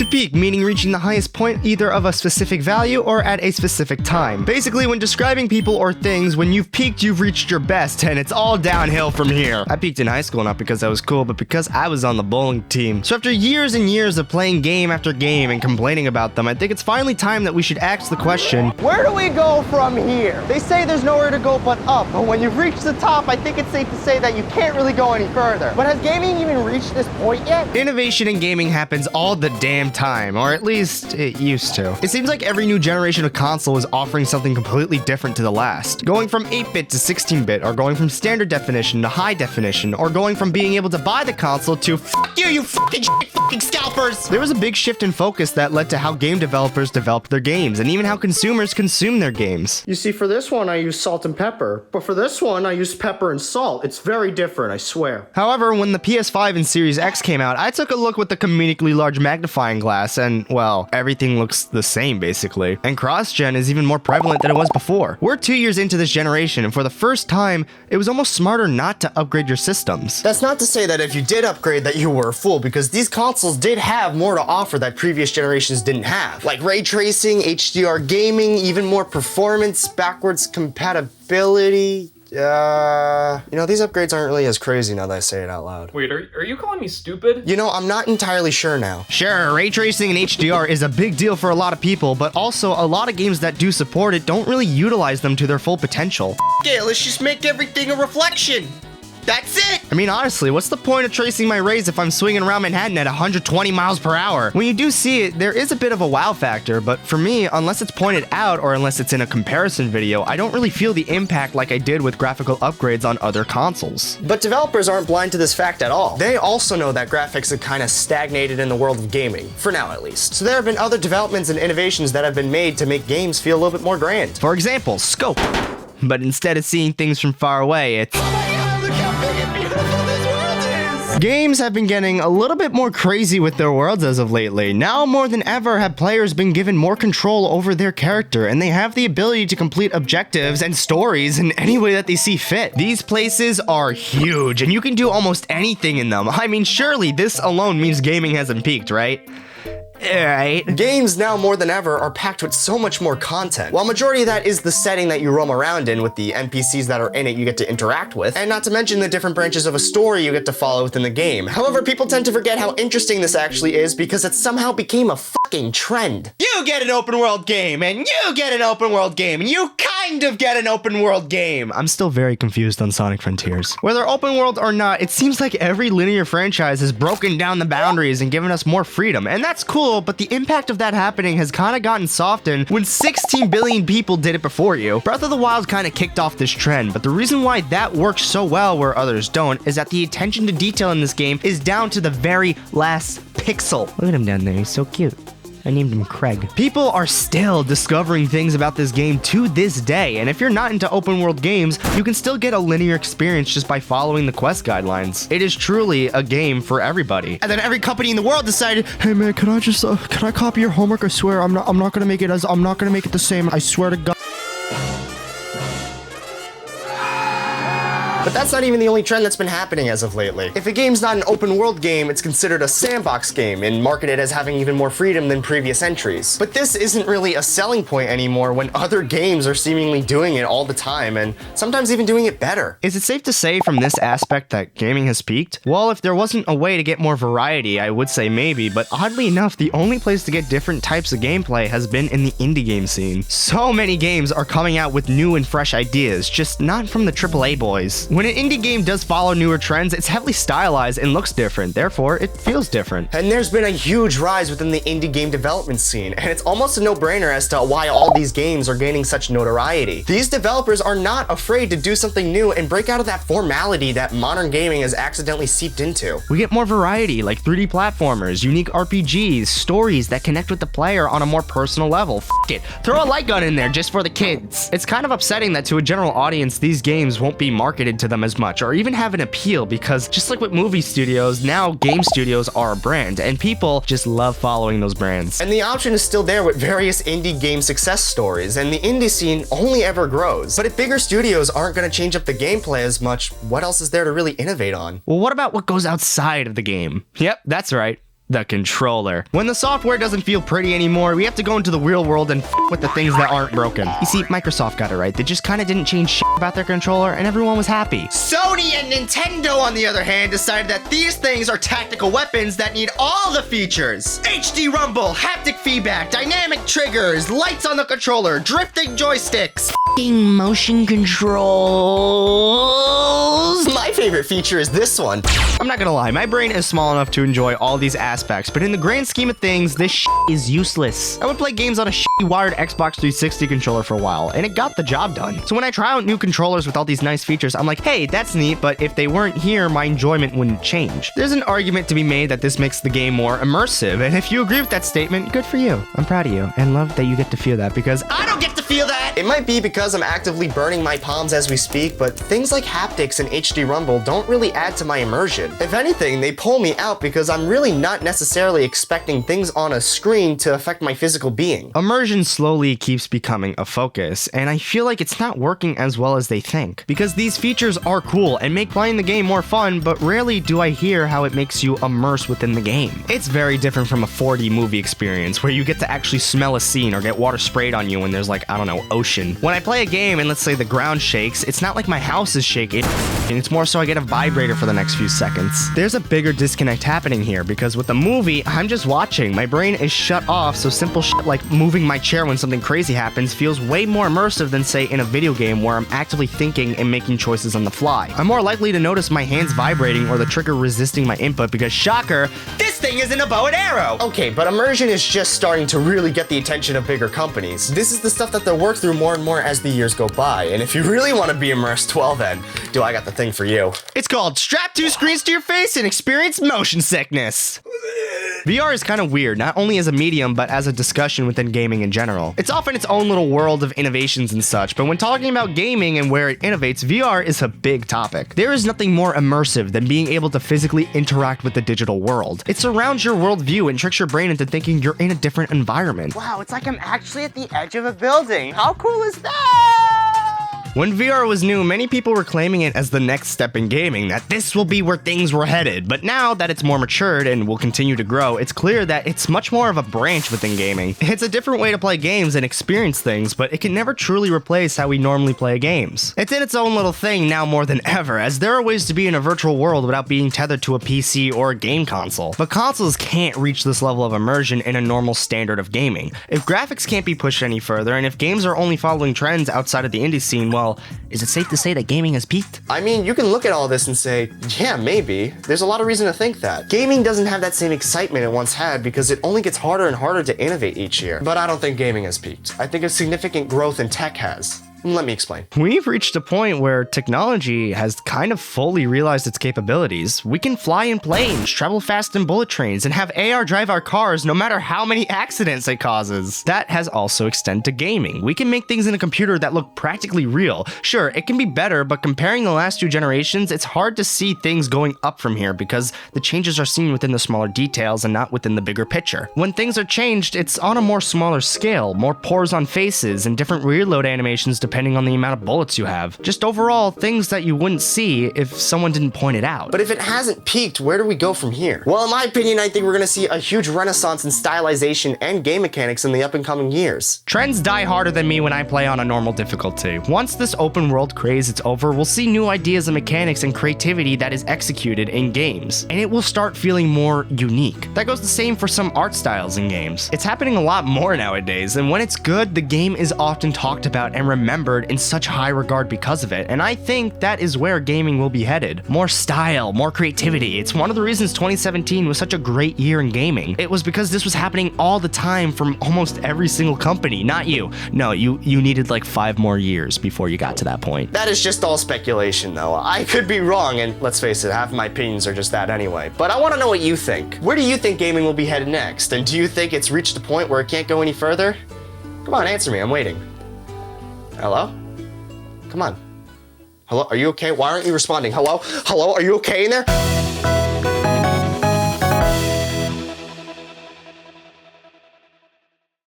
To peak, meaning reaching the highest point either of a specific value or at a specific time. Basically, when describing people or things, when you've peaked, you've reached your best, and it's all downhill from here. I peaked in high school not because I was cool, but because I was on the bowling team. So after years and years of playing game after game and complaining about them, I think it's finally time that we should ask the question, where do we go from here? They say there's nowhere to go but up, but when you've reached the top, I think it's safe to say that you can't really go any further. But has gaming even reached this point yet? Innovation in gaming happens all the damn time, or at least it used to. It seems like every new generation of console is offering something completely different to the last. Going from 8-bit to 16-bit, or going from standard definition to high definition, or going from being able to buy the console to fuck you fucking scalpers! There was a big shift in focus that led to how game developers developed their games, and even how consumers consume their games. You see, for this one, I use salt and pepper, but for this one, I use pepper and salt. It's very different, I swear. However, when the PS5 and Series X came out, I took a look with the comedically large magnifying glass, and, well, everything looks the same, basically. And cross-gen is even more prevalent than it was before. We're 2 years into this generation, and for the first time, it was almost smarter not to upgrade your systems. That's not to say that if you did upgrade that you were a fool, because these consoles did have more to offer that previous generations didn't have. Like ray tracing, HDR gaming, even more performance, backwards compatibility. You know, these upgrades aren't really as crazy now that I say it out loud. Wait, are you calling me stupid? You know, I'm not entirely sure now. Sure, ray tracing and HDR is a big deal for a lot of people, but also a lot of games that do support it don't really utilize them to their full potential. Yeah, let's just make everything a reflection. That's it! I mean, honestly, what's the point of tracing my rays if I'm swinging around Manhattan at 120 miles per hour? When you do see it, there is a bit of a wow factor, but for me, unless it's pointed out or unless it's in a comparison video, I don't really feel the impact like I did with graphical upgrades on other consoles. But developers aren't blind to this fact at all. They also know that graphics have kind of stagnated in the world of gaming, for now at least. So there have been other developments and innovations that have been made to make games feel a little bit more grand. For example, scope. But instead of seeing things from far away, it's... Games have been getting a little bit more crazy with their worlds as of lately. Now more than ever have players been given more control over their character, and they have the ability to complete objectives and stories in any way that they see fit. These places are huge, and you can do almost anything in them. I mean, surely this alone means gaming hasn't peaked, right? Right. Games now more than ever are packed with so much more content. While majority of that is the setting that you roam around in with the NPCs that are in it you get to interact with, and not to mention the different branches of a story you get to follow within the game. However, people tend to forget how interesting this actually is because it somehow became a fucking trend. You get an open world game, and you get an open world game, and you kind of get an open world game. I'm still very confused on Sonic Frontiers. Whether open world or not, it seems like every linear franchise has broken down the boundaries and given us more freedom, and that's cool, but the impact of that happening has kind of gotten softened when 16 billion people did it before you. Breath of the Wild kind of kicked off this trend, but the reason why that works so well where others don't is that the attention to detail in this game is down to the very last pixel. Look at him down there, he's so cute. I named him Craig. People are still discovering things about this game to this day, and if you're not into open world games, you can still get a linear experience just by following the quest guidelines. It is truly a game for everybody. And then every company in the world decided, hey man, can I copy your homework? I swear I'm not gonna make it the same. I swear to God. But that's not even the only trend that's been happening as of lately. If a game's not an open world game, it's considered a sandbox game and marketed as having even more freedom than previous entries. But this isn't really a selling point anymore when other games are seemingly doing it all the time and sometimes even doing it better. Is it safe to say from this aspect that gaming has peaked? Well, if there wasn't a way to get more variety, I would say maybe, but oddly enough, the only place to get different types of gameplay has been in the indie game scene. So many games are coming out with new and fresh ideas, just not from the AAA boys. When an indie game does follow newer trends, it's heavily stylized and looks different, therefore it feels different. And there's been a huge rise within the indie game development scene, and it's almost a no-brainer as to why all these games are gaining such notoriety. These developers are not afraid to do something new and break out of that formality that modern gaming has accidentally seeped into. We get more variety, like 3D platformers, unique RPGs, stories that connect with the player on a more personal level. F it, throw a light gun in there just for the kids. It's kind of upsetting that to a general audience, these games won't be marketed to them as much or even have an appeal, because just like with movie studios, now game studios are a brand and people just love following those brands. And the option is still there with various indie game success stories, and the indie scene only ever grows. But if bigger studios aren't going to change up the gameplay as much, what else is there to really innovate on? Well, what about what goes outside of the game? Yep, that's right. The controller. When the software doesn't feel pretty anymore, we have to go into the real world and with the things that aren't broken. You see, Microsoft got it right. They just kind of didn't change shit about their controller and everyone was happy. Sony and Nintendo, on the other hand, decided that these things are tactical weapons that need all the features. HD rumble, haptic feedback, dynamic triggers, lights on the controller, drifting joysticks, motion controls. My favorite feature is this one. I'm not gonna lie, my brain is small enough to enjoy all these aspects, but in the grand scheme of things, this shit is useless. I would play games on a shitty wired Xbox 360 controller for a while, and it got the job done. So when I try out new controllers with all these nice features, I'm like, hey, that's neat, but if they weren't here, my enjoyment wouldn't change. There's an argument to be made that this makes the game more immersive, and if you agree with that statement, good for you. I'm proud of you, and love that you get to feel that, because I don't get to feel that! It might be because I'm actively burning my palms as we speak, but things like haptics and HD rumble don't really add to my immersion. If anything, they pull me out because I'm really not necessarily expecting things on a screen to affect my physical being. Immersion slowly keeps becoming a focus, and I feel like it's not working as well as they think. Because these features are cool and make playing the game more fun, but rarely do I hear how it makes you immerse within the game. It's very different from a 4D movie experience where you get to actually smell a scene or get water sprayed on you when there's like, I don't know, ocean. When I play a game and let's say the ground shakes, it's not like my house is shaking, and it's more so I get a vibrator for the next few seconds. There's a bigger disconnect happening here because with the movie, I'm just watching. My brain is shut off, so simple shit like moving my chair when something crazy happens feels way more immersive than say in a video game where I'm actively thinking and making choices on the fly. I'm more likely to notice my hands vibrating or the trigger resisting my input because shocker, this thing isn't a bow and arrow! Okay, but immersion is just starting to really get the attention of bigger companies. This is the stuff that they'll work through more and more as the years go by, and if you really want to be immersed, well then, do I got the thing for you. It's called strap 2 screens to your face and experience motion sickness. VR is kind of weird, not only as a medium, but as a discussion within gaming in general. It's often its own little world of innovations and such, but when talking about gaming and where it innovates, VR is a big topic. There is nothing more immersive than being able to physically interact with the digital world. It surrounds your worldview and tricks your brain into thinking you're in a different environment. Wow, it's like I'm actually at the edge of a building. How cool is that? When VR was new, many people were claiming it as the next step in gaming, that this will be where things were headed. But now that it's more matured and will continue to grow, it's clear that it's much more of a branch within gaming. It's a different way to play games and experience things, but it can never truly replace how we normally play games. It's in its own little thing now more than ever, as there are ways to be in a virtual world without being tethered to a PC or a game console. But consoles can't reach this level of immersion in a normal standard of gaming. If graphics can't be pushed any further, and if games are only following trends outside of the indie scene, well, is it safe to say that gaming has peaked? I mean, you can look at all this and say, yeah, maybe. There's a lot of reason to think that. Gaming doesn't have that same excitement it once had because it only gets harder and harder to innovate each year. But I don't think gaming has peaked. I think a significant growth in tech has. Let me explain. We've reached a point where technology has kind of fully realized its capabilities. We can fly in planes, travel fast in bullet trains, and have AR drive our cars no matter how many accidents it causes. That has also extended to gaming. We can make things in a computer that look practically real. Sure, it can be better, but comparing the last 2 generations, it's hard to see things going up from here because the changes are seen within the smaller details and not within the bigger picture. When things are changed, it's on a more smaller scale, more pores on faces, and different reload animations depending on the amount of bullets you have. Just overall, things that you wouldn't see if someone didn't point it out. But if it hasn't peaked, where do we go from here? Well, in my opinion, I think we're gonna see a huge renaissance in stylization and game mechanics in the up and coming years. Trends die harder than me when I play on a normal difficulty. Once this open world craze is over, we'll see new ideas and mechanics and creativity that is executed in games, and it will start feeling more unique. That goes the same for some art styles in games. It's happening a lot more nowadays, and when it's good, the game is often talked about and remembered in such high regard because of it, and I think that is where gaming will be headed. More style, more creativity. It's one of the reasons 2017 was such a great year in gaming. It was because this was happening all the time from almost every single company, not you. No, you needed like 5 more years before you got to that point. That is just all speculation, though. I could be wrong, and let's face it, half of my opinions are just that anyway. But I want to know what you think. Where do you think gaming will be headed next? And do you think it's reached a point where it can't go any further? Come on, answer me, I'm waiting. Hello? Come on. Hello, are you okay? Why aren't you responding? Hello? Hello, are you okay in there?